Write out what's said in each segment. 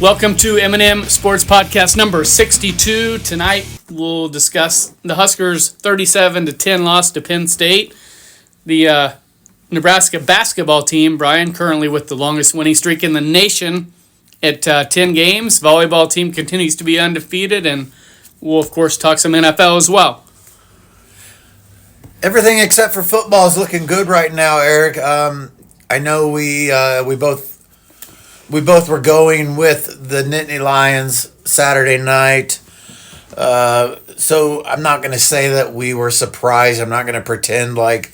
Welcome to M&M Sports Podcast number 62. Tonight we'll discuss the Huskers' 37-10 loss to Penn State. The Nebraska basketball team, Brian, currently with the longest winning streak in the nation at 10 games. Volleyball team continues to be undefeated, and we'll, of course, talk some NFL as well. Everything except for football is looking good right now, Eric. I know we both were going with the Nittany Lions Saturday night. So I'm not going to say that we were surprised. I'm not going to pretend like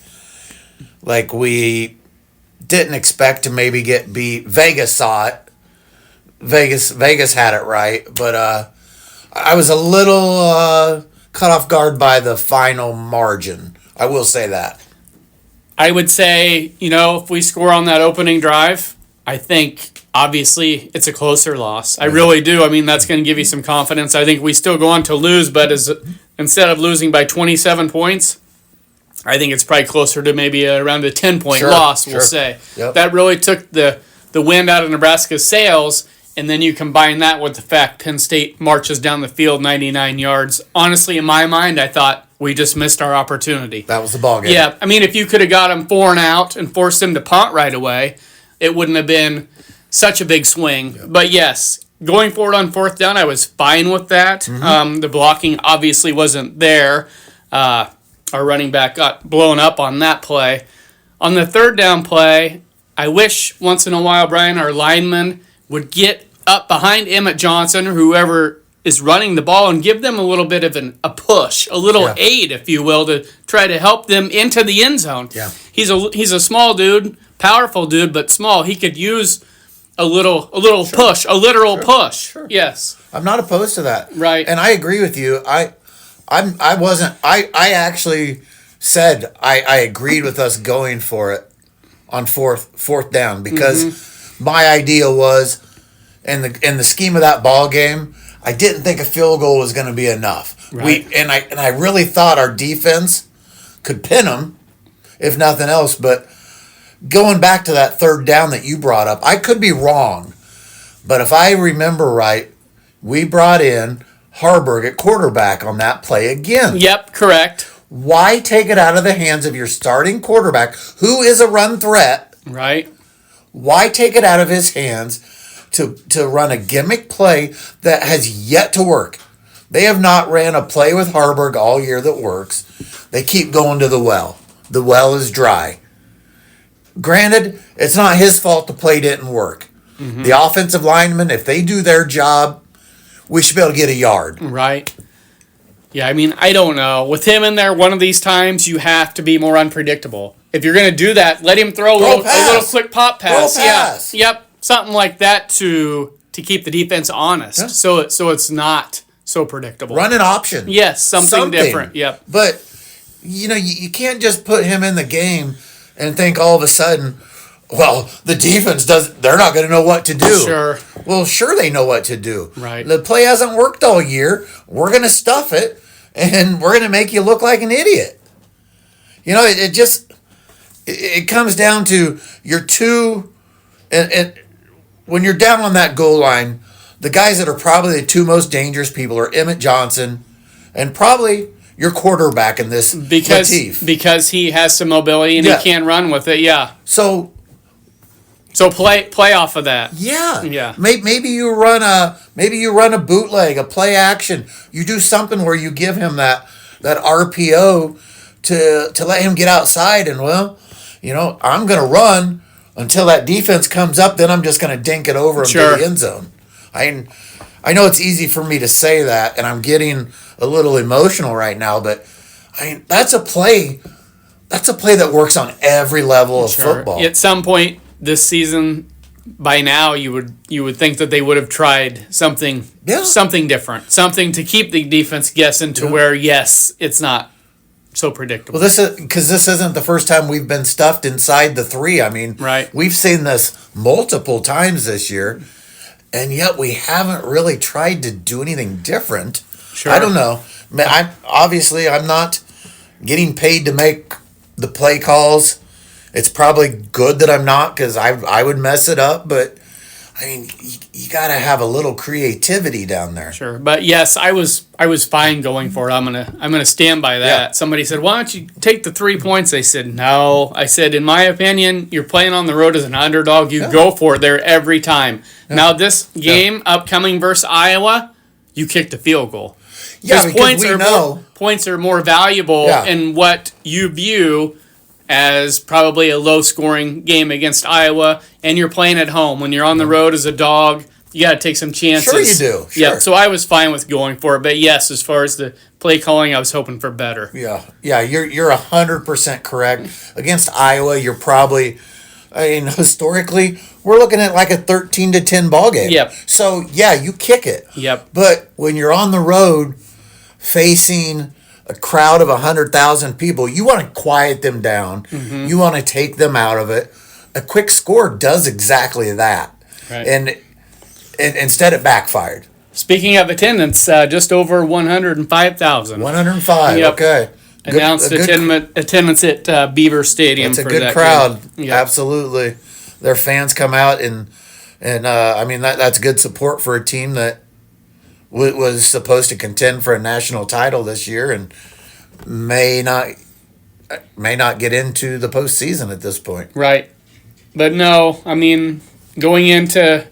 we didn't expect to maybe get beat. Vegas saw it. Vegas had it right, but I was a little caught off guard by the final margin. I will say that. I would say, if we score on that opening drive, I think obviously it's a closer loss. I really do. I mean, that's going to give you some confidence. I think we still go on to lose, but instead of losing by 27 points, I think it's probably closer to maybe around a 10-point loss, we'll say. Yep. That really took the wind out of Nebraska's sails, and then you combine that with the fact Penn State marches down the field 99 yards. Honestly, in my mind, I thought we just missed our opportunity. That was the ball game. Yeah, I mean, if you could have got them 4 and out and forced them to punt right away, it wouldn't have been such a big swing. Yep. But yes, going forward on fourth down, I was fine with that. Mm-hmm. The blocking obviously wasn't there. Our running back got blown up on that play. On the third down play, I wish once in a while, Brian, our lineman would get up behind Emmett Johnson or whoever is running the ball and give them a little bit of a push, a little aid, if you will, to try to help them into the end zone. Yeah. He's a small dude, powerful dude, but small. He could use a little push, a literal push. Sure. Yes. I'm not opposed to that. Right. And I agree with you. I actually said I agreed with us going for it on fourth down because my idea was in the scheme of that ball game, I didn't think a field goal was going to be enough. Right. I really thought our defense could pin them, if nothing else. But going back to that third down that you brought up, I could be wrong, but if I remember right, we brought in Harburg at quarterback on that play again. Yep, correct. Why take it out of the hands of your starting quarterback, who is a run threat? Right. Why take it out of his hands to run a gimmick play that has yet to work? They have not ran a play with Harburg all year that works. They keep going to the well. The well is dry. Granted, it's not his fault the play didn't work. Mm-hmm. The offensive linemen, if they do their job, we should be able to get a yard. Right. Yeah, I mean, I don't know. With him in there, one of these times, you have to be more unpredictable. If you're going to do that, let him throw a little quick pop pass. Pass. Yeah. Yep. Something like that to keep the defense honest. Yeah. So it's not so predictable. Run an option. Yes, something different. Yep. But, you can't just put him in the game and think all of a sudden, well, the defense they're not going to know what to do. Sure. Well, sure they know what to do. Right. The play hasn't worked all year. We're going to stuff it, and we're going to make you look like an idiot. It comes down to your two, and when you're down on that goal line, the guys that are probably the two most dangerous people are Emmett Johnson and probably your quarterback in this Latif. Because he has some mobility and he can run with it. Yeah. So play off of that. Yeah. Yeah. Maybe you run a bootleg, a play action. You do something where you give him that RPO to let him get outside and I'm going to run until that defense comes up, then I'm just going to dink it over into the end zone. I know it's easy for me to say that, and I'm getting a little emotional right now, but that's a play that works on every level of football. At some point this season, by now you would think that they would have tried something different, something to keep the defense guessing to where it's not so predictable. Well, this isn't the first time we've been stuffed inside the 3. I mean, right. We've seen this multiple times this year, and yet we haven't really tried to do anything different. Sure. I don't know. I'm not getting paid to make the play calls. It's probably good that I'm not, because I would mess it up, but I mean, you got to have a little creativity down there. Sure, but yes, I was fine going for it. I'm gonna stand by that. Yeah. Somebody said, "Why don't you take the 3 points?" I said, "No." I said, "In my opinion, you're playing on the road as an underdog. You go for it there every time." Yeah. Now this game upcoming versus Iowa, you kicked a field goal. Yeah, because points are more valuable in what you view as probably a low-scoring game against Iowa, and you're playing at home. When you're on the road as a dog, you got to take some chances. Sure you do. Sure. Yeah, so I was fine with going for it. But yes, as far as the play calling, I was hoping for better. Yeah, you're 100% correct. Against Iowa, you're probably, historically, we're looking at like a 13-10 ball game. Yep. So, yeah, you kick it. Yep. But when you're on the road facing a crowd of 100,000 people, you want to quiet them down. Mm-hmm. You want to take them out of it. A quick score does exactly that. Right. And instead it backfired. Speaking of attendance, just over 105,000. 105, yep. Okay. Announced attendance at Beaver Stadium. It's a good crowd. Yep. Absolutely. Their fans come out and that's good support for a team that was supposed to contend for a national title this year and may not get into the postseason at this point. Right. But no, going into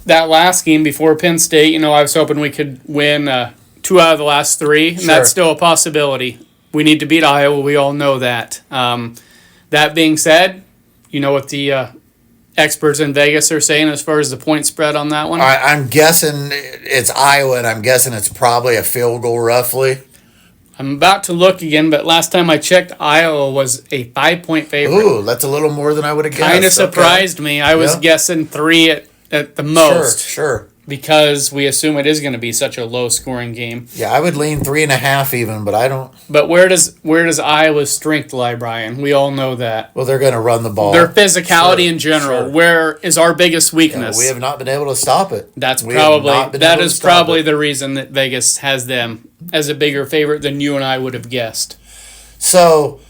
that last game before Penn State, I was hoping we could win 2 out of the last 3, and that's still a possibility. We need to beat Iowa. We all know that. That being said, you know what the experts in Vegas are saying as far as the point spread on that one? I'm guessing it's Iowa, and I'm guessing it's probably a field goal roughly. I'm about to look again, but last time I checked, Iowa was a 5-point favorite. Ooh, that's a little more than I would have guessed. Kind of surprised me. I was guessing 3 at the most. Sure. Because we assume it is going to be such a low-scoring game. Yeah, I would lean 3.5 even, but I don't. But where does Iowa's strength lie, Brian? We all know that. Well, they're going to run the ball. Their physicality in general. Sure. Where is our biggest weakness? We have not been able to stop it. That is probably the reason that Vegas has them as a bigger favorite than you and I would have guessed. So.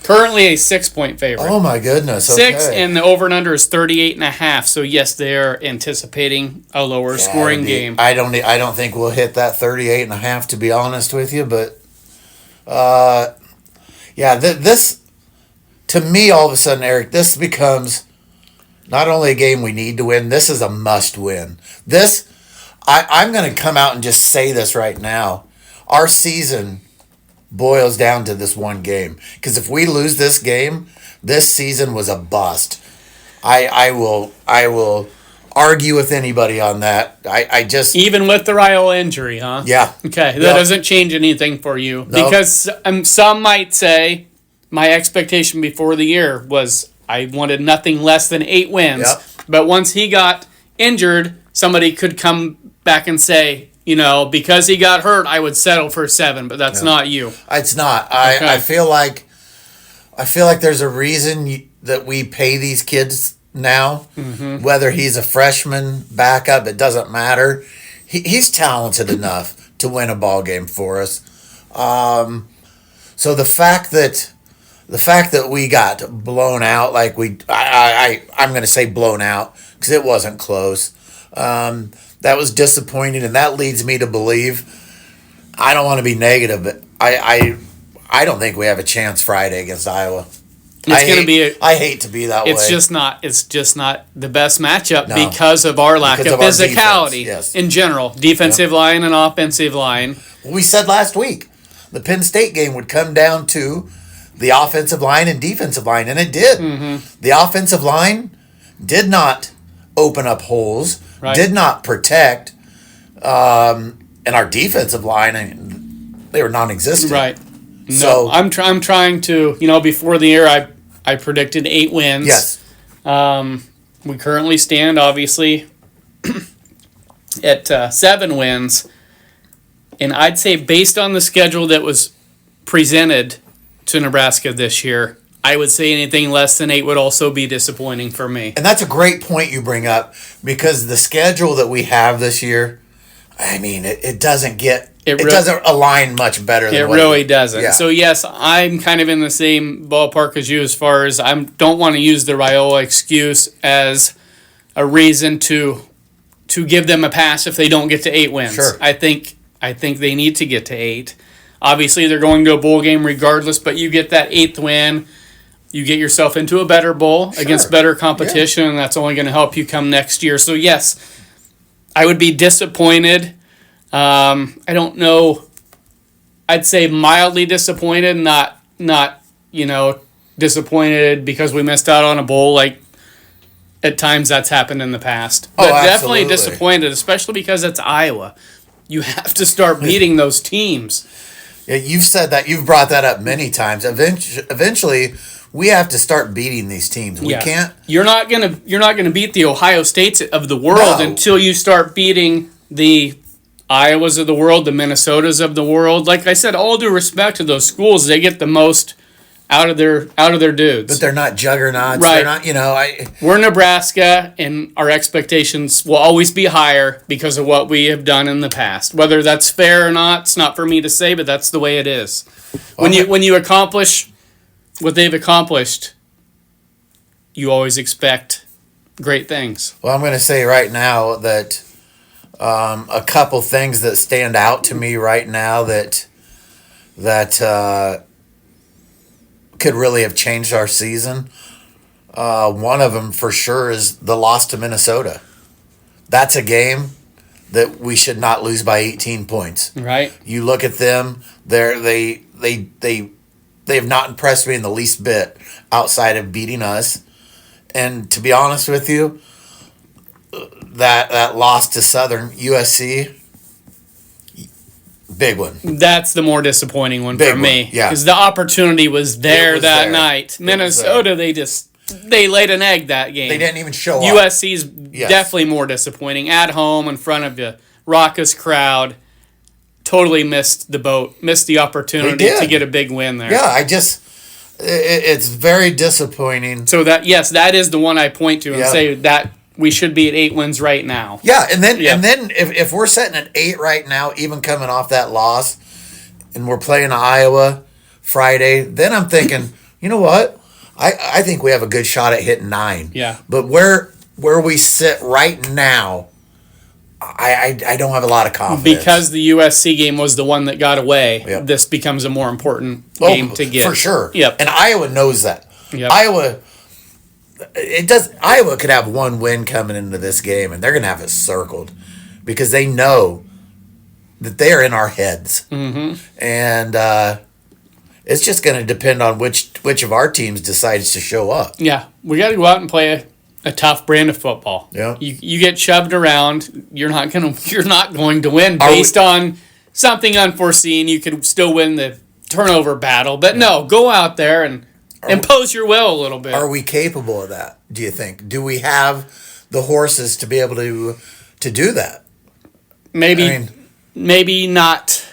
Currently a 6-point favorite. Oh my goodness! Okay. 6, and the over and under is 38.5. So yes, they are anticipating a lower scoring game. I don't think we'll hit that 38.5, to be honest with you. But, this to me all of a sudden, Eric, this becomes not only a game we need to win. This is a must win. I'm going to come out and just say this right now. Our season boils down to this one game, because if we lose this game, this season was a bust. I will argue with anybody on that. I just, even with the Iowa injury, huh? Yeah. Okay, that doesn't change anything for you, because some might say my expectation before the year was I wanted nothing less than 8 wins. Yep. But once he got injured, somebody could come back and say, because he got hurt, I would settle for 7, but that's not you. It's not. I feel like there's a reason that we pay these kids now. Mm-hmm. Whether he's a freshman, backup, it doesn't matter. He's talented enough to win a ball game for us. So the fact that we got blown out, like I'm going to say blown out because it wasn't close. That was disappointing, and that leads me to believe, I don't want to be negative, but I don't think we have a chance Friday against Iowa. I hate to be that way. It's just not the best matchup because of our lack of physicality in general. Defensive line and offensive line. Well, we said last week the Penn State game would come down to the offensive line and defensive line, and it did. Mm-hmm. The offensive line did not open up holes. Right. Did not protect, and our defensive line, they were non-existent. Right. No, so I'm trying to, before the year, I predicted 8 wins. Yes. We currently stand, obviously, at 7 wins, and I'd say based on the schedule that was presented to Nebraska this year, I would say anything less than 8 would also be disappointing for me. And that's a great point you bring up, because the schedule that we have this year, it doesn't doesn't align much better than it really doesn't. Yeah. So yes, I'm kind of in the same ballpark as you as far as I don't want to use the Raiola excuse as a reason to give them a pass if they don't get to 8 wins. Sure. I think they need to get to 8. Obviously, they're going to a bowl game regardless, but you get that 8th win, you get yourself into a better bowl against better competition, and that's only going to help you come next year. So, yes, I would be disappointed. I don't know. I'd say mildly disappointed, not disappointed because we missed out on a bowl. Like, at times that's happened in the past. But definitely disappointed, especially because it's Iowa. You have to start beating those teams. Yeah, you've said that. You've brought that up many times. Eventually, we have to start beating these teams. We can't. You're not gonna beat the Ohio States of the world until you start beating the Iowas of the world, the Minnesotas of the world. Like I said, all due respect to those schools, they get the most out of their dudes. But they're not juggernauts. Right. They're not. We're Nebraska, and our expectations will always be higher because of what we have done in the past. Whether that's fair or not, it's not for me to say, but that's the way it is. When you accomplish what they've accomplished, you always expect great things. Well, I'm going to say right now that a couple things that stand out to me right now that could really have changed our season. One of them for sure is the loss to Minnesota. That's a game that we should not lose by 18 points. Right. You look at them; they have not impressed me in the least bit outside of beating us. And to be honest with you, that loss to Southern USC. Big one. That's the more disappointing one for me. Yeah. Because the opportunity was there night. Minnesota, they laid an egg that game. They didn't even show up. USC's definitely more disappointing. At home, in front of the raucous crowd, totally missed the boat, missed the opportunity to get a big win there. Yeah, it's very disappointing. So that is the one I point to and say that we should be at 8 wins right now. Yeah, and then if we're sitting at 8 right now, even coming off that loss, and we're playing Iowa Friday, then I'm thinking, you know what? I think we have a good shot at hitting 9. Yeah. But where we sit right now, I don't have a lot of confidence. Because the USC game was the one that got away, this becomes a more important game to get. For sure. Yep. And Iowa knows that. Yep. Iowa could have one win coming into this game, and they're going to have it circled because they know that they are in our heads. Mm-hmm. And it's just going to depend on which of our teams decides to show up. Yeah, we got to go out and play a tough brand of football. Yeah, you get shoved around, you're not going to win based on something unforeseen. You could still win the turnover battle, but no, go out there and impose your will a little bit. Are we capable of that, do you think? Do we have the horses to be able to do that? Maybe not.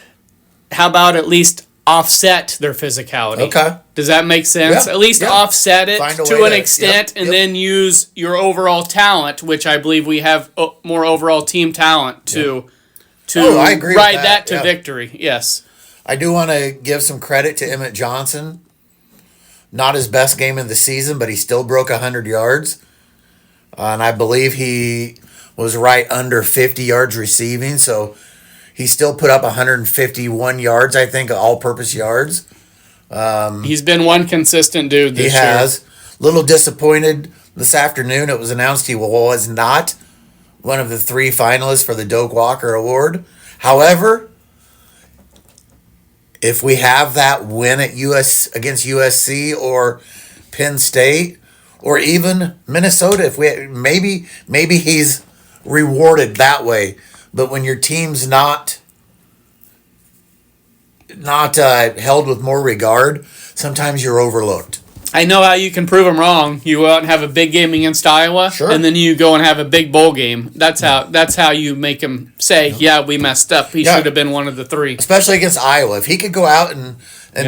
How about at least offset their physicality? Okay. Does that make sense? Yeah. At least offset it to an extent and then use your overall talent, which I believe we have more overall team talent to I agree ride with that to victory. Yes. I do want to give some credit to Emmett Johnson. Not his best game of the season, but he still broke 100 yards. And I believe he was right under 50 yards receiving. So he still put up 151 yards, I think, all-purpose yards. He's been one consistent dude this year. He has. Little disappointed this afternoon. It was announced he was not one of the 3 finalists for the Doak Walker Award. However, if we have that win at against USC or Penn State or even Minnesota, if we maybe he's rewarded that way. But when your team's not held with more regard, sometimes you're overlooked. I know how you can prove them wrong. You go out and have a big game against Iowa, and then you go and have a big bowl game. That's how you make them say, yeah, we messed up. He should have been one of the 3. Especially against Iowa. If he could go out and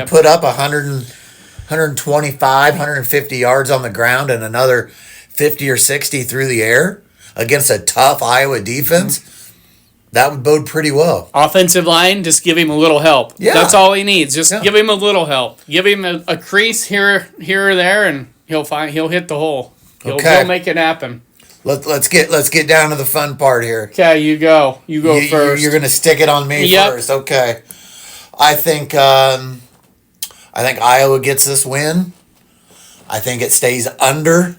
put up 125, 150 yards on the ground and another 50 or 60 through the air against a tough Iowa defense, that would bode pretty well. Offensive line, just give him a little help. Yeah. That's all he needs. Just give him a little help. Give him a crease here or there, and he'll hit the hole. He'll make it happen. Let's get down to the fun part here. Okay, you go. You go first. You're gonna stick it on me first. Okay. I think Iowa gets this win. I think it stays under.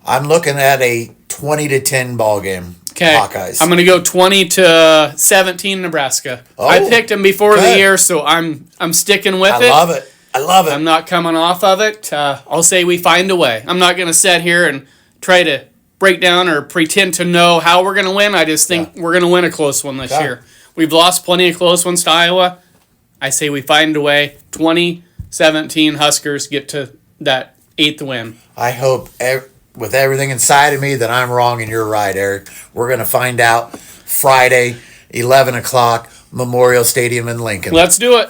I'm looking at a 20-10 ball game. Okay. Hawkeyes. I'm going to go 20-17 Nebraska. Oh, I picked them before the year, so I'm sticking with it. I love it. I'm not coming off of it. I'll say we find a way. I'm not going to sit here and try to break down or pretend to know how we're going to win. I just think we're going to win a close one this year. We've lost plenty of close ones to Iowa. I say we find a way. 20-17 Huskers get to that 8th win. I hope with everything inside of me that I'm wrong and you're right, Eric. We're going to find out Friday, 11 o'clock, Memorial Stadium in Lincoln. Let's do it.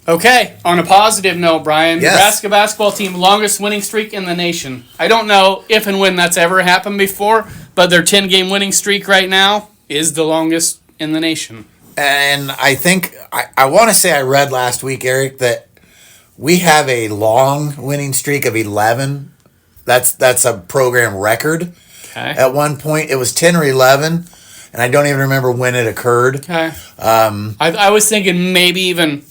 Okay, on a positive note, Brian, Nebraska basketball team, longest winning streak in the nation. I don't know if and when that's ever happened before, but their 10-game winning streak right now is the longest in the nation. And I think, I want to say I read last week, Eric, that we have a long winning streak of 11. That's a program record. Okay. At one point, it was 10 or 11, and I don't even remember when it occurred. Okay. I was thinking maybe even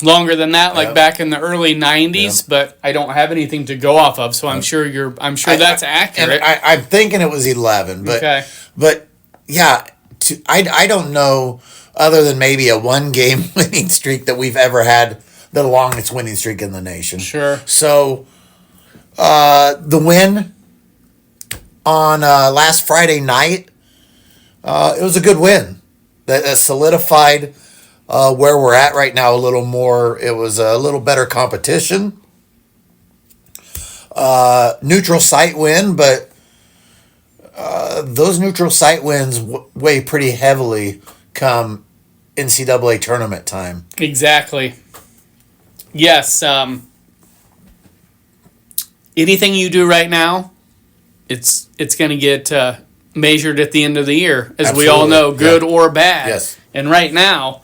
longer than that, like back in the early 90s, but I don't have anything to go off of, so I'm sure that's accurate. I'm thinking it was 11, but yeah, I don't know other than maybe a one-game winning streak that we've ever had the longest winning streak in the nation. Sure. So the win on last Friday night, it was a good win. That solidified where we're at right now a little more. It was a little better competition. Neutral site win, but those neutral site wins weigh pretty heavily come NCAA tournament time. Exactly. Yes. Anything you do right now, it's going to get measured at the end of the year, as we all know, good or bad. Yes. And right now,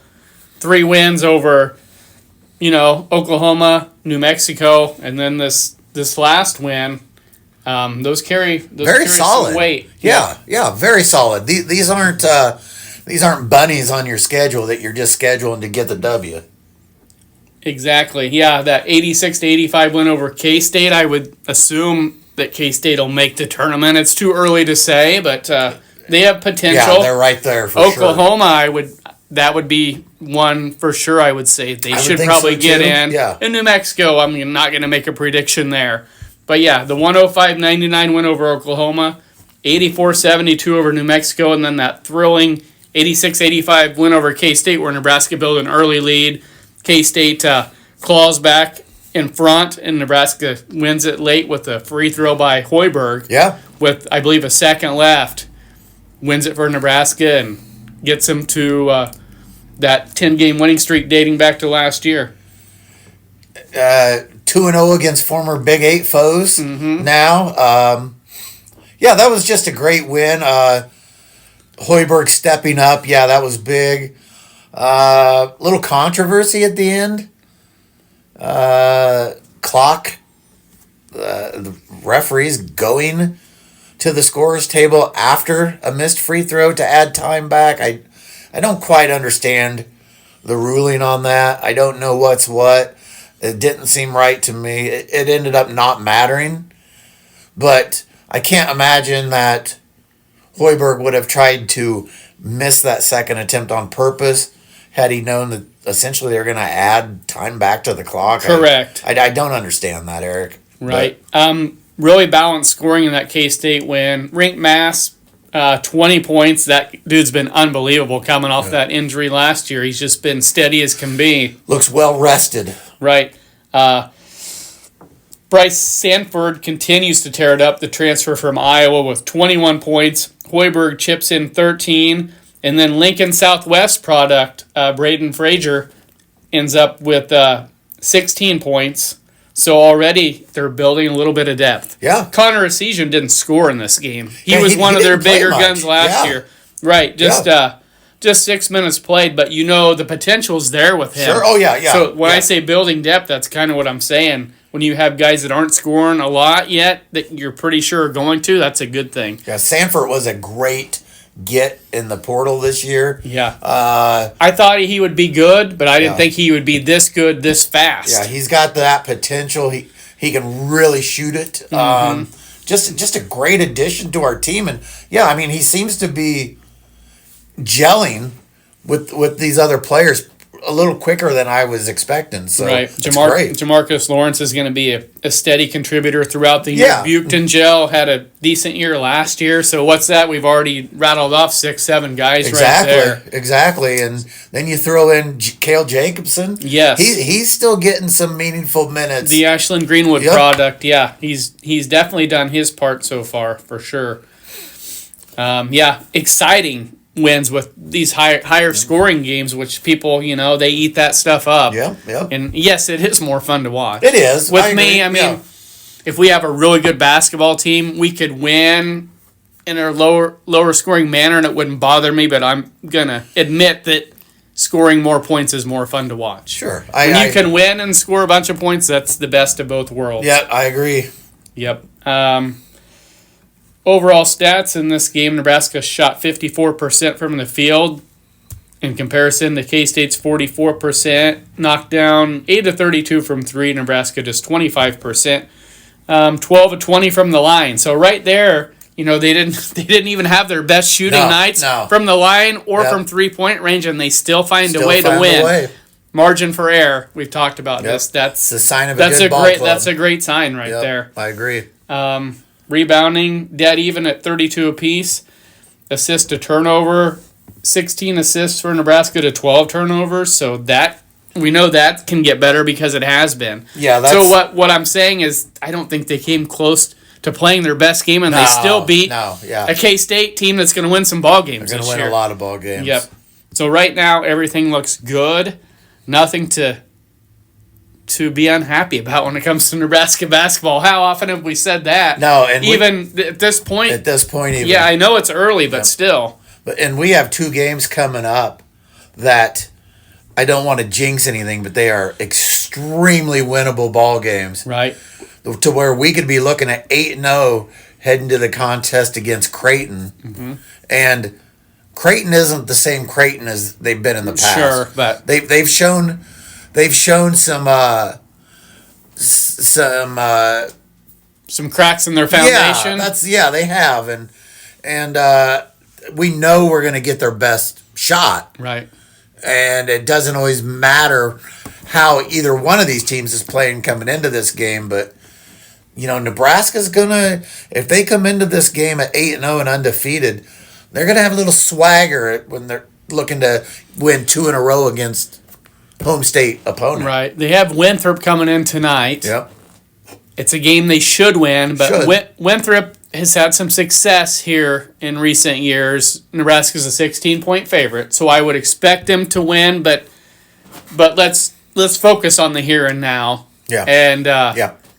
3 wins over, Oklahoma, New Mexico, and then this last win. Those carry very solid some weight. Yeah, very solid. These aren't bunnies on your schedule that you're just scheduling to get the W. Exactly. Yeah, that 86-85 win over K-State, I would assume that K-State will make the tournament. It's too early to say, but they have potential. Yeah, they're right there for Oklahoma, sure. That would be one for sure, I would say. They should probably get in. Yeah. In New Mexico, I'm not going to make a prediction there. But yeah, the 105-99 win over Oklahoma, 84-72 over New Mexico, and then that thrilling 86-85 win over K-State where Nebraska built an early lead. K-State claws back in front, and Nebraska wins it late with a free throw by Hoiberg. Yeah. With, I believe, a second left. Wins it for Nebraska and gets them to that 10-game winning streak dating back to last year. 2-0 against former Big 8 foes now. Yeah, that was just a great win. Hoiberg stepping up. Yeah, that was big. Little controversy at the end. Clock. The referees going to the scorer's table after a missed free throw to add time back. I don't quite understand the ruling on that. I don't know what's what. It didn't seem right to me. It ended up not mattering. But I can't imagine that Hoiberg would have tried to miss that second attempt on purpose had he known that essentially they're going to add time back to the clock. Correct. I don't understand that, Eric. Right. Really balanced scoring in that K-State win. Rink Mass, 20 points. That dude's been unbelievable coming off that injury last year. He's just been steady as can be. Looks well rested. Right. Bryce Sanford continues to tear it up, the transfer from Iowa, with 21 points. Hoiberg chips in 13. And then Lincoln Southwest product, Braden Frazier, ends up with 16 points. So already they're building a little bit of depth. Yeah. Connor Essegian didn't score in this game. He was one of their bigger guns last year. Right. Just 6 minutes played, but the potential's there with him. Sure. Oh, yeah. So when I say building depth, that's kind of what I'm saying. when you have guys that aren't scoring a lot yet that you're pretty sure are going to, that's a good thing. Yeah, Sanford was a great get in the portal this year. Yeah. I thought he would be good, but I didn't think he would be this good this fast. Yeah, he's got that potential. He can really shoot it. Just a great addition to our team. And, yeah, I mean, he seems to be gelling with these other players a little quicker than I was expecting. So right. Great. Jamarcus Lawrence is going to be a steady contributor throughout the year. Yeah. Buchten Gel had a decent year last year. So what's that? We've already rattled off 6-7 guys right there. Exactly. And then you throw in Cale Jacobson. Yes. He's still getting some meaningful minutes. The Ashland Greenwood product. Yeah. He's definitely done his part so far, for sure. Exciting wins with these higher scoring games, which people, they eat that stuff up. Yeah. And yes, it is more fun to watch. It is. With me, I mean, if we have a really good basketball team, we could win in a lower scoring manner and it wouldn't bother me, but I'm going to admit that scoring more points is more fun to watch. Sure. When you can win and score a bunch of points, that's the best of both worlds. Yeah, I agree. Yep. Overall stats in this game, Nebraska shot 54% from the field. In comparison, the K-State's 44%. Knocked down 8 of 32 from 3. Nebraska just 25%. 12 of 20 from the line. So right there, they didn't even have their best shooting nights from the line or from 3-point range, and they still find a way to win. Margin for error. We've talked about this. That's a sign of a good ball club. That's a great sign right there. I agree. Rebounding, dead even at 32 apiece. Assist to turnover, 16 assists for Nebraska to 12 turnovers. So that we know that can get better because it has been. Yeah. So what I'm saying is I don't think they came close to playing their best game, and they still beat a K-State team that's going to win some ball games. They're going to win a lot of ball games. Yep. So right now everything looks good. Nothing to be unhappy about when it comes to Nebraska basketball. How often have we said that? No, and at this point. At this point, even. Yeah, I know it's early, but still. And we have 2 games coming up that I don't want to jinx anything, but they are extremely winnable ball games. Right. To where we could be looking at 8-0 heading to the contest against Creighton. Mm-hmm. And Creighton isn't the same Creighton as they've been in the past. Sure, but they've shown some cracks in their foundation. They have, and we know we're going to get their best shot. Right. And it doesn't always matter how either one of these teams is playing coming into this game, but Nebraska's gonna, if they come into this game at 8-0 and undefeated, they're gonna have a little swagger when they're looking to win 2 in a row against home state opponent. Right. They have Winthrop coming in tonight. Yep. It's a game they should win, but Winthrop has had some success here in recent years. Nebraska's a 16-point favorite, so I would expect them to win, but let's focus on the here and now. Yeah. And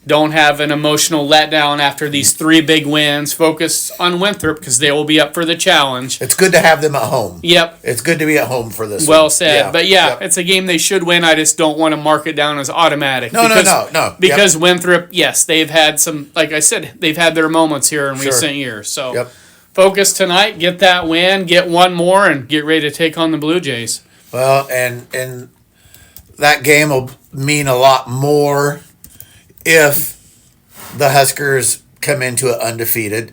don't have an emotional letdown after these 3 big wins. Focus on Winthrop because they will be up for the challenge. It's good to have them at home. Yep. It's good to be at home for this Well one. said. Yeah. But it's a game they should win. I just don't want to mark it down as automatic. No. Because Winthrop, yes, they've had some, like I said, they've had their moments here in recent years. So focus tonight, get that win, get one more, and get ready to take on the Blue Jays. Well, and that game will mean a lot more if the Huskers come into it undefeated.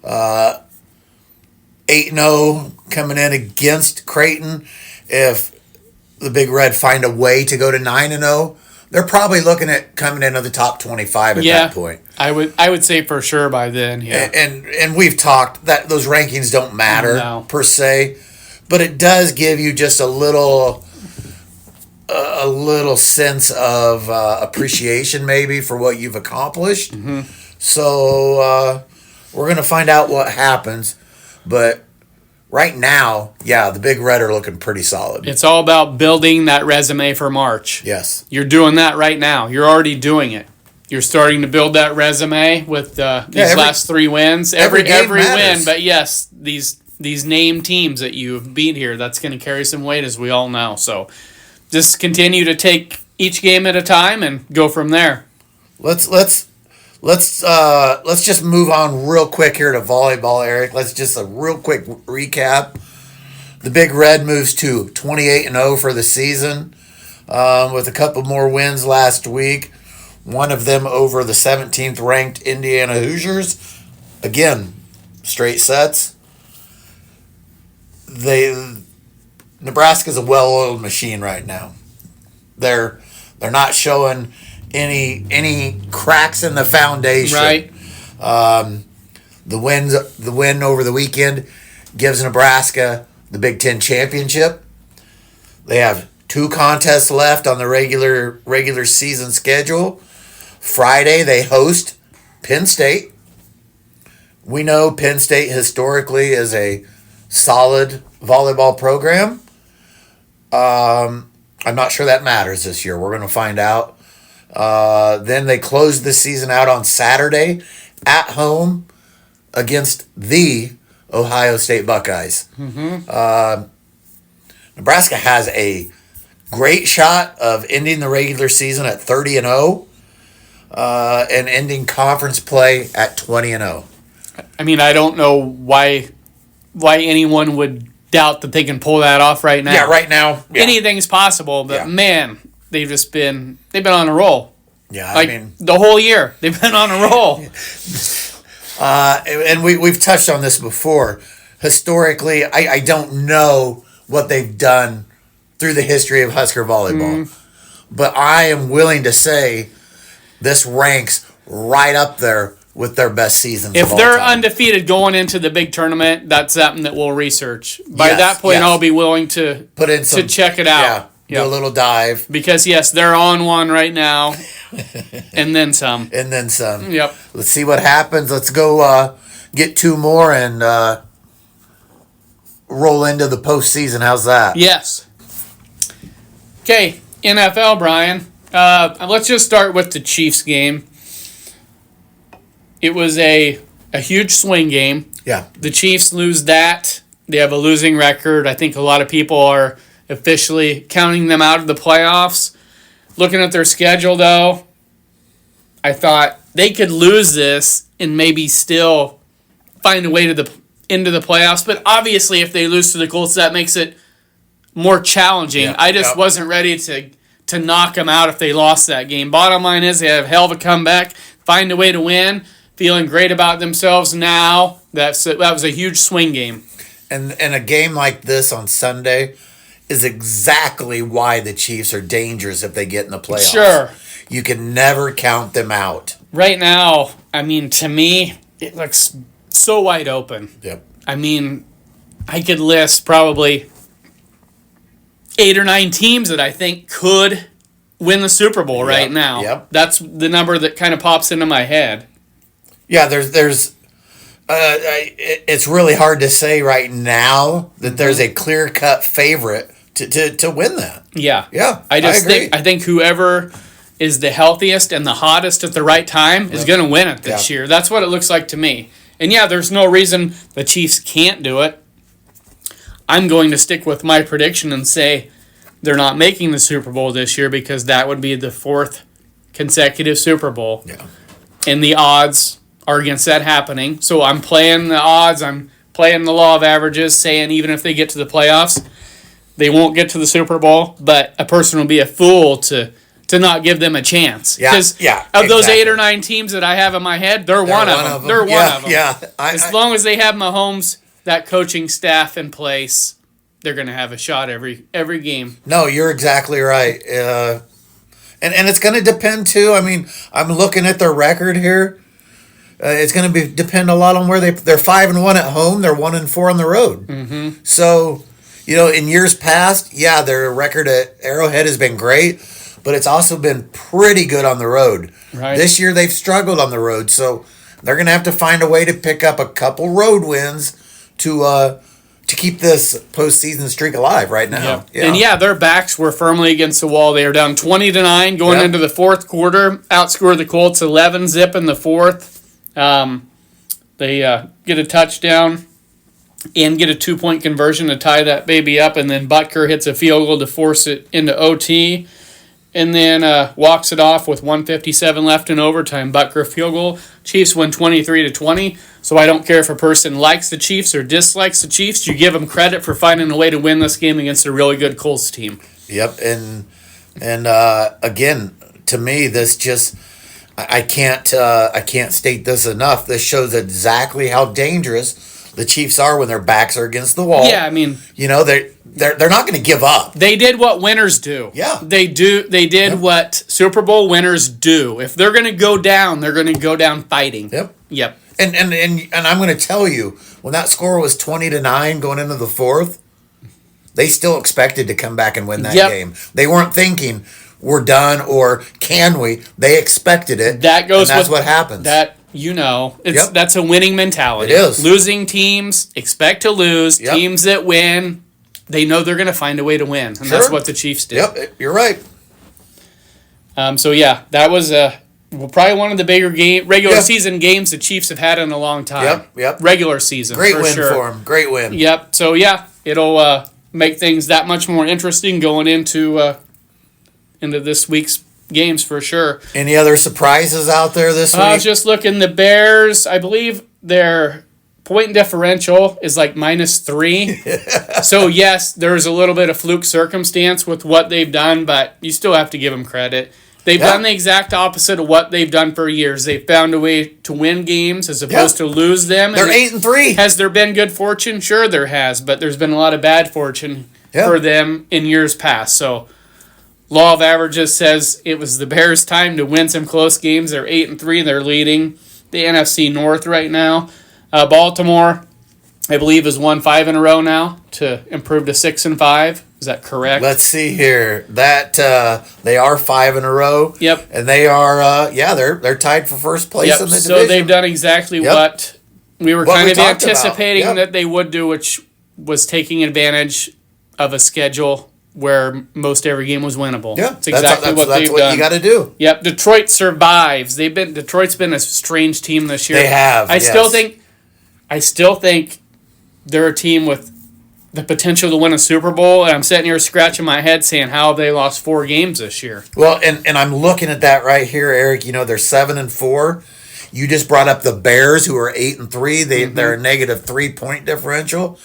8-0 coming in against Creighton. If the Big Red find a way to go to 9-0, they're probably looking at coming into the top 25 at that point. I would say for sure by then. Yeah. And we've talked that those rankings don't matter per se, but it does give you just a little sense of appreciation maybe for what you've accomplished. Mm-hmm. So we're going to find out what happens. But right now, the Big Red are looking pretty solid. It's all about building that resume for March. Yes. You're doing that right now. You're already doing it. You're starting to build that resume with these last 3 wins. Every win, but yes, these named teams that you've beat here, that's going to carry some weight as we all know. So just continue to take each game at a time and go from there. let's just move on real quick here to volleyball, Eric. Let's just a real quick recap. The Big Red moves to 28-0 for the season, with a couple more wins last week. One of them over the 17th ranked Indiana Hoosiers. Again, straight sets. Nebraska's a well-oiled machine right now. They're not showing any cracks in the foundation. Right. The win over the weekend gives Nebraska the Big Ten championship. They have 2 contests left on the regular season schedule. Friday they host Penn State. We know Penn State historically is a solid volleyball program. I'm not sure that matters this year. We're going to find out. Then they close the season out on Saturday at home against the Ohio State Buckeyes. Nebraska has a great shot of ending the regular season at 30-0 and ending conference play at 20-0. I mean, I don't know why anyone would doubt that they can pull that off right now. Yeah, right now. Yeah. Anything's possible, but man, they've been on a roll. Yeah, like, I mean, the whole year they've been on a roll. And we've touched on this before. Historically, I don't know what they've done through the history of Husker volleyball, but I am willing to say this ranks right up there with their best seasons. If they're undefeated going into the big tournament, that's something that we'll research. By that point, I'll be willing to put in some, to check it out. Do a little dive. Because, yes, they're on one right now, and then some. And then some. Yep. Let's see what happens. Let's go get 2 more and roll into the postseason. How's that? Yes. Okay, NFL, Brian. Let's just start with the Chiefs game. It was a huge swing game. Yeah. The Chiefs lose that. They have a losing record. I think a lot of people are officially counting them out of the playoffs. Looking at their schedule, though, I thought they could lose this and maybe still find a way to into the playoffs. But obviously, if they lose to the Colts, that makes it more challenging. Yeah. I just wasn't ready to knock them out if they lost that game. Bottom line is they have hell of a comeback, find a way to win, feeling great about themselves now. That was a huge swing game. And a game like this on Sunday is exactly why the Chiefs are dangerous if they get in the playoffs. Sure. You can never count them out. Right now, I mean, to me, it looks so wide open. Yep. I mean, I could list probably 8 or 9 teams that I think could win the Super Bowl right now. Yep. That's the number that kind of pops into my head. Yeah, there's it's really hard to say right now that there's a clear-cut favorite to win that. Yeah. Yeah, I agree. think whoever is the healthiest and the hottest at the right time is going to win it this year. That's what it looks like to me. And yeah, there's no reason the Chiefs can't do it. I'm going to stick with my prediction and say they're not making the Super Bowl this year because that would be the 4th consecutive Super Bowl. Yeah. And the odds are against that happening. So I'm playing the odds. I'm playing the law of averages, saying even if they get to the playoffs, they won't get to the Super Bowl. But a person will be a fool to not give them a chance. Because of those 8 or 9 teams that I have in my head, they're one of them. They're one of them. Yeah. As long as they have Mahomes, that coaching staff in place, they're going to have a shot every game. No, you're exactly right. And it's going to depend, too. I mean, I'm looking at their record here. It's going to depend a lot on where they're 5-1 at home. They're 1-4 on the road. Mm-hmm. So, in years past, their record at Arrowhead has been great, but it's also been pretty good on the road. Right. This year they've struggled on the road, so they're going to have to find a way to pick up a couple road wins to keep this postseason streak alive right now. Yeah. And their backs were firmly against the wall. They were down 20-9 going into the 4th quarter. Outscored the Colts 11-0 in the 4th. They get a touchdown and get a 2-point conversion to tie that baby up, and then Butker hits a field goal to force it into OT. and then walks it off with 1:57 left in overtime. Butker field goal. Chiefs win 23-20. So I don't care if a person likes the Chiefs or dislikes the Chiefs. You give them credit for finding a way to win this game against a really good Colts team. Yep, and again, to me, this just I can't state this enough. This shows exactly how dangerous the Chiefs are when their backs are against the wall. Yeah, I mean, they're not going to give up. They did what winners do. Yeah, they did what Super Bowl winners do. If they're going to go down, they're going to go down fighting. Yep. And I'm going to tell you, when that score was 20-9 going into the fourth, they still expected to come back and win that game. They weren't thinking we're done or can we. They expected it. That's what happens. That's a winning mentality. It is. Losing teams expect to lose. Yep. Teams that win, they know they're going to find a way to win, and that's what the Chiefs did. Yep, you're right. That was probably one of the bigger regular season games the Chiefs have had in a long time. Yep. Regular season. Great win sure. for them. Great win. Yep. So it'll make things that much more interesting going into this week's games for sure. Any other surprises out there this week? I was just looking. The Bears, I believe their point differential is like -3. So yes, there's a little bit of fluke circumstance with what they've done, but you still have to give them credit. They've done the exact opposite of what they've done for years. They've found a way to win games as opposed to lose them. They're 8-3. Has there been good fortune? Sure, there has, but there's been a lot of bad fortune for them in years past. So, law of averages says it was the Bears' time to win some close games. They're 8-3. They're leading the NFC North right now. Baltimore, I believe, has won 5 in a row now to improve to 6-5. Is that correct? Let's see here. That they are 5 in a row. Yep. And they are they're tied for first place in the division. So they've done exactly what we were kind of anticipating that they would do, which was taking advantage of a schedule where most every game was winnable. Yeah, that's exactly what they've done. That's what you got to do. Yep. Detroit survives. Detroit's been a strange team this year. They have. I still think they're a team with the potential to win a Super Bowl, and I'm sitting here scratching my head saying, how have they lost 4 games this year? Well, and I'm looking at that right here, Eric. They're 7-4. You just brought up the Bears, who are 8-3. They're a -3 point differential.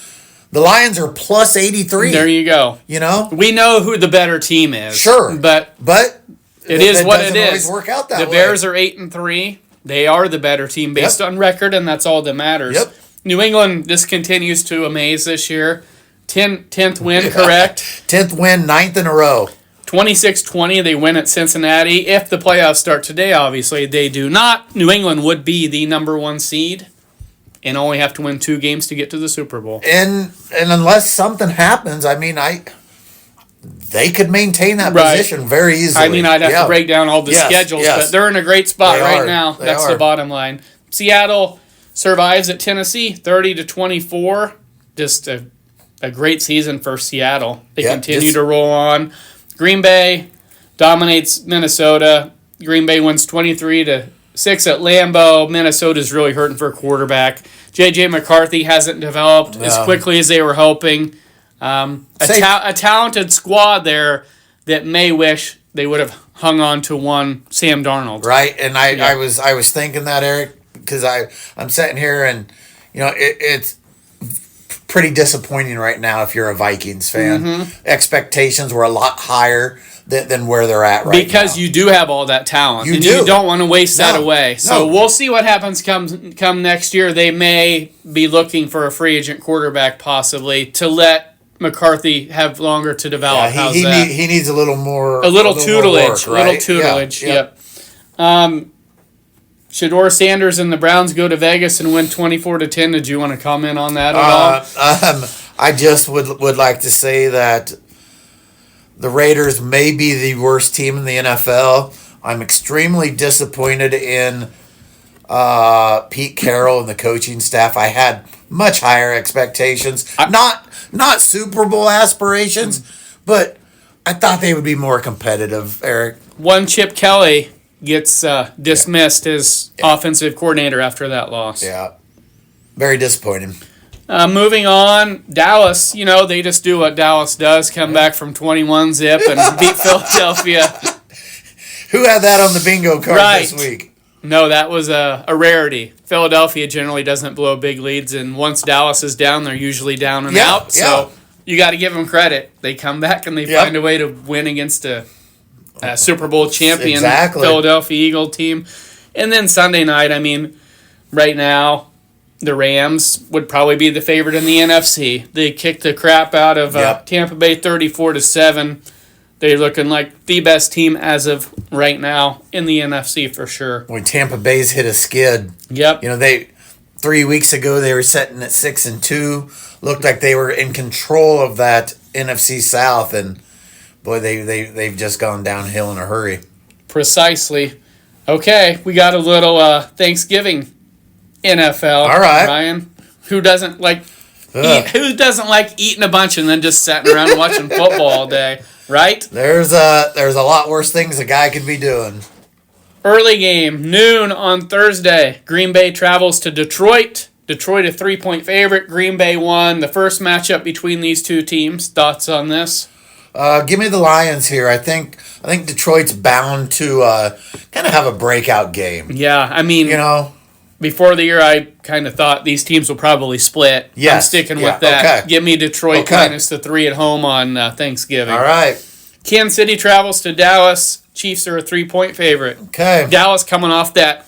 The Lions are +83. There you go. We know who the better team is. Sure, but it is what it is. Always work out that way. The Bears are 8-3. They are the better team based on record, and that's all that matters. Yep. New England just continues to amaze this year. 10th win, correct? 10th win, 9th in a row. 26-20, they win at Cincinnati. If the playoffs start today, obviously they do not. New England would be the number 1 seed and only have to win 2 games to get to the Super Bowl. And unless something happens, they could maintain that position very easily. I'd have to break down all the schedules, but they're in a great spot right now. That's the bottom line. Seattle survives at Tennessee, 30-24. Just a great season for Seattle. They continue to roll on. Green Bay dominates Minnesota. Green Bay wins 23-6 at Lambeau. Minnesota's really hurting for a quarterback. J.J. McCarthy hasn't developed as quickly as they were hoping. A talented squad there that may wish they would have hung on to one Sam Darnold. Right, and I was thinking that, Eric, because I'm sitting here and it's pretty disappointing right now if you're a Vikings fan. Mm-hmm. Expectations were a lot higher than where they're at right now. Because you do have all that talent. You don't want to waste that away. So we'll see what happens come next year. They may be looking for a free agent quarterback possibly to let McCarthy have longer to develop. He needs a little more. A little tutelage. More work, right? A little tutelage, yep. Shedeur Sanders and the Browns go to Vegas and win 24-10. Did you want to comment on that at all? I just would like to say that the Raiders may be the worst team in the NFL. I'm extremely disappointed in Pete Carroll and the coaching staff. I had much higher expectations. Not Super Bowl aspirations, but I thought they would be more competitive, Eric. One Chip Kelly gets dismissed as offensive coordinator after that loss. Yeah. Very disappointing. Moving on, Dallas, they just do what Dallas does, come back from 21-0 and beat Philadelphia Who had that on the bingo card Right. this week? No, that was a rarity. Philadelphia generally doesn't blow big leads, and once Dallas is down, they're usually down and out. So you got to give them credit. They come back and they find a way to win against a Super Bowl champion Philadelphia Eagle team. And then Sunday night, I mean, right now, the Rams would probably be the favorite in the NFC. They kicked the crap out of Tampa Bay 34-7. They're looking like the best team as of right now in the NFC for sure. When Tampa Bay's hit a skid. Yep. 3 weeks ago they were sitting at 6-2. Looked like they were in control of that NFC South, and boy, they've just gone downhill in a hurry. Precisely. Okay, we got a little Thanksgiving NFL. All right, Ryan. Who doesn't like eating a bunch and then just sitting around and watching football all day? Right? There's a lot worse things a guy could be doing. Early game, noon on Thursday. Green Bay travels to Detroit. Detroit a 3-point favorite. Green Bay won. The first matchup between these two teams. Thoughts on this? Give me the Lions here. I think Detroit's bound to kind of have a breakout game. Yeah, I mean, before the year, I kind of thought these teams will probably split. Yes. I'm sticking with that. Okay. Give me Detroit minus the 3 at home on Thanksgiving. All right. Kansas City travels to Dallas. Chiefs are a 3-point favorite. Okay. Dallas coming off that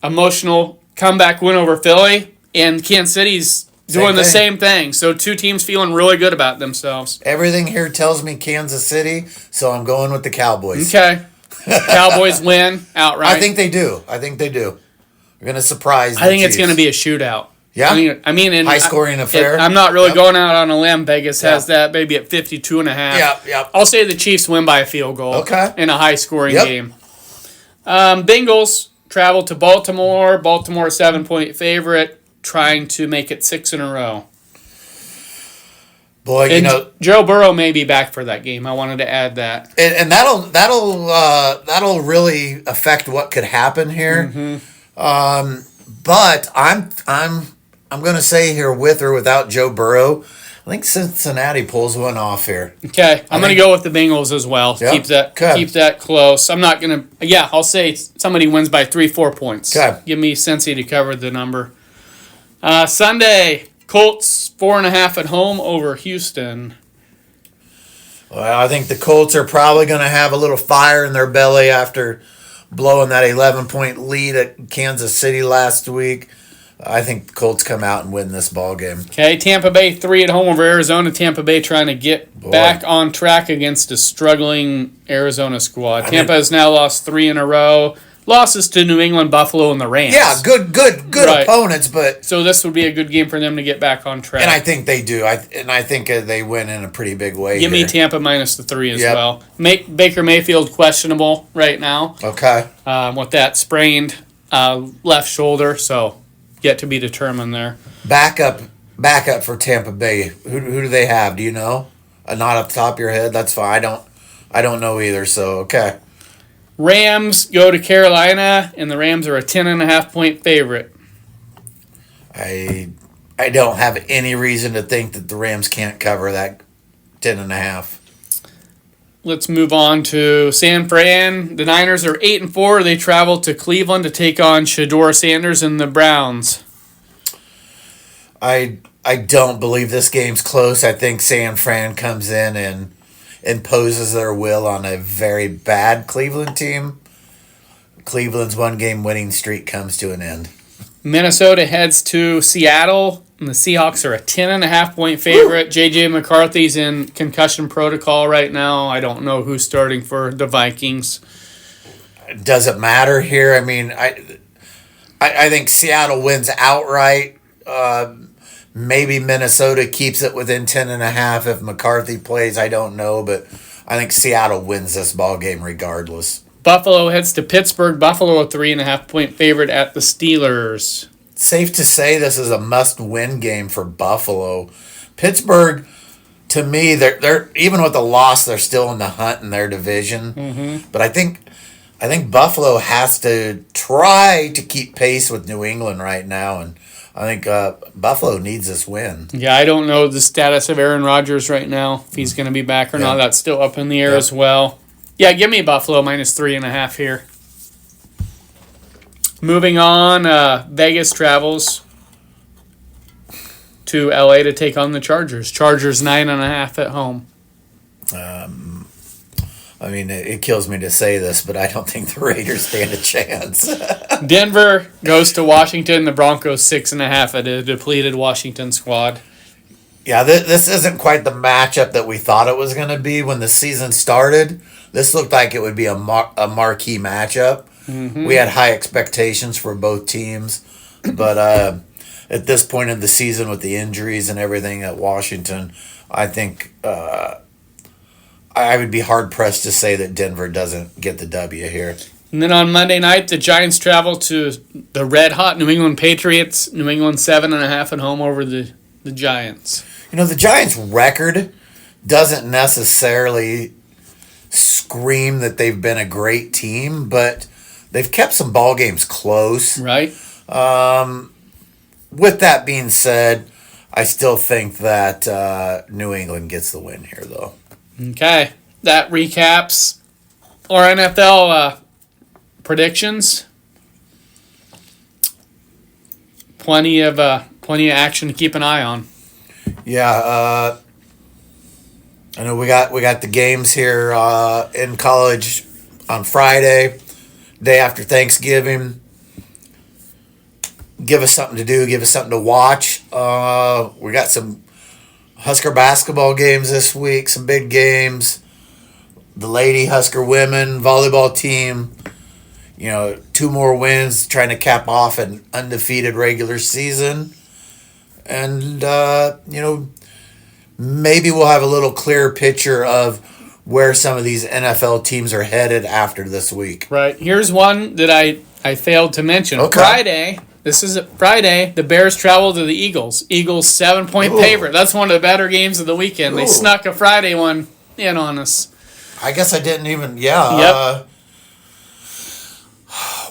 emotional comeback win over Philly, and Kansas City's doing the same thing. So two teams feeling really good about themselves. Everything here tells me Kansas City, so I'm going with the Cowboys. Okay. Cowboys win outright. I think they do. They're going to surprise the I think Chiefs. it's going to be a shootout. Yeah? I mean high-scoring affair? I'm not really going out on a limb. Vegas has that maybe at 52.5. Yeah. I'll say the Chiefs win by a field goal in a high-scoring game. Bengals travel to Baltimore. Baltimore 7-point favorite, trying to make it 6 in a row. Boy, Joe Burrow may be back for that game. I wanted to add that, and that'll really affect what could happen here. Mm-hmm. But I'm going to say here, with or without Joe Burrow, I think Cincinnati pulls one off here. Okay, I'm going to go with the Bengals as well. Yep. Keep that close. I'm not going to. Yeah, I'll say somebody wins by 3-4 points. Okay. Give me Cincy to cover the number. Sunday, Colts 4.5 at home over Houston. Well, I think the Colts are probably going to have a little fire in their belly after blowing that 11-point lead at Kansas City last week. I think the Colts come out and win this ball game. Okay, Tampa Bay 3 at home over Arizona. Tampa Bay trying to get back on track against a struggling Arizona squad. Tampa has now lost 3 in a row. Losses to New England, Buffalo, and the Rams. Yeah, good opponents, but so this would be a good game for them to get back on track. And I think they do. I think they win in a pretty big way. Give me Tampa minus the 3 as well. Baker Mayfield questionable right now. Okay. With that sprained left shoulder, so yet to be determined there. Backup for Tampa Bay. Who do they have? Do you know? Not off the top of your head. That's fine. I don't know either. So okay. Rams go to Carolina, and the Rams are a 10.5-point favorite. I don't have any reason to think that the Rams can't cover that 10.5. Let's move on to San Fran. The Niners are 8-4. They travel to Cleveland to take on Shedeur Sanders and the Browns. I don't believe this game's close. I think San Fran comes in and imposes their will on a very bad Cleveland team. Cleveland's 1-game winning streak comes to an end. Minnesota heads to Seattle, and the Seahawks are a 10.5-point favorite. J.J. McCarthy's in concussion protocol right now. I don't know who's starting for the Vikings. Does it matter here? I mean, I think Seattle wins outright. Maybe Minnesota keeps it within 10.5 if McCarthy plays. I don't know, but I think Seattle wins this ball game regardless. Buffalo heads to Pittsburgh. Buffalo a 3.5-point favorite at the Steelers. Safe to say this is a must-win game for Buffalo. Pittsburgh, to me, they're even with the loss, they're still in the hunt in their division. Mm-hmm. But I think Buffalo has to try to keep pace with New England right now, and I think Buffalo needs this win. Yeah, I don't know the status of Aaron Rodgers right now, if he's going to be back or not. That's still up in the air as well. Yeah, give me Buffalo -3.5 here. Moving on, Vegas travels to LA to take on the Chargers. Chargers 9.5 at home. I mean, it kills me to say this, but I don't think the Raiders stand a chance. Denver goes to Washington. The Broncos 6.5 at a depleted Washington squad. Yeah, this isn't quite the matchup that we thought it was going to be when the season started. This looked like it would be a marquee matchup. Mm-hmm. We had high expectations for both teams, but at this point in the season with the injuries and everything at Washington, I think I would be hard-pressed to say that Denver doesn't get the W here. And then on Monday night, the Giants travel to the red-hot New England Patriots. New England 7.5 at home over the Giants. You know, the Giants' record doesn't necessarily scream that they've been a great team, but they've kept some ball games close. Right. With that being said, I still think that New England gets the win here, though. Okay. That recaps our NFL predictions. Plenty of action to keep an eye on. Yeah, I know we got the games here in college on Friday, day after Thanksgiving. Give us something to do. Give us something to watch. We got some Husker basketball games this week. Some big games. The Lady Husker women volleyball team. 2 more wins, trying to cap off an undefeated regular season. And, maybe we'll have a little clearer picture of where some of these NFL teams are headed after this week. Right. Here's one that I failed to mention. Okay. Friday. This is Friday. The Bears travel to the Eagles. Eagles 7-point favorite. That's one of the better games of the weekend. Ooh. They snuck a Friday one in on us. I guess I didn't even. Yeah. Yep.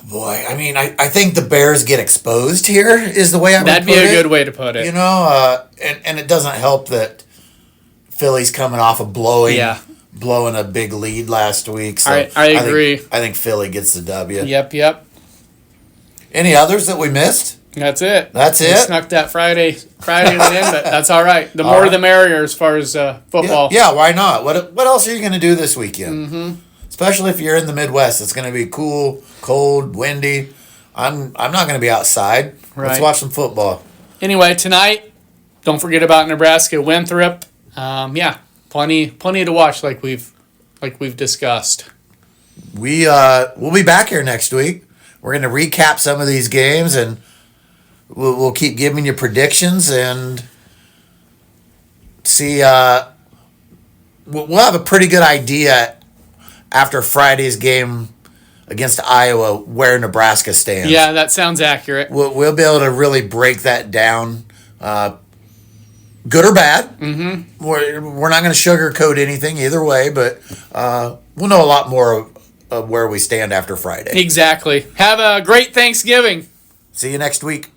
Boy, I mean, I think the Bears get exposed here is the way I would put it. That'd be a good way to put it. And it doesn't help that Philly's coming off of blowing a big lead last week. So I agree. I think Philly gets the W. Yep. Any others that we missed? That's it. We snuck that Friday in, but that's all right. The more the merrier as far as football. Yeah, why not? What else are you going to do this weekend? Mm-hmm. Especially if you're in the Midwest. It's going to be cool, cold, windy. I'm not going to be outside. Right. Let's watch some football. Anyway, tonight, don't forget about Nebraska Winthrop. Plenty to watch like we've discussed. We'll be back here next week. We're going to recap some of these games, and we'll keep giving you predictions and see. We'll have a pretty good idea after Friday's game against Iowa where Nebraska stands. Yeah, that sounds accurate. We'll be able to really break that down, good or bad. Mm-hmm. We're not going to sugarcoat anything either way, but we'll know a lot more of where we stand after Friday. Exactly. Have a great Thanksgiving. See you next week.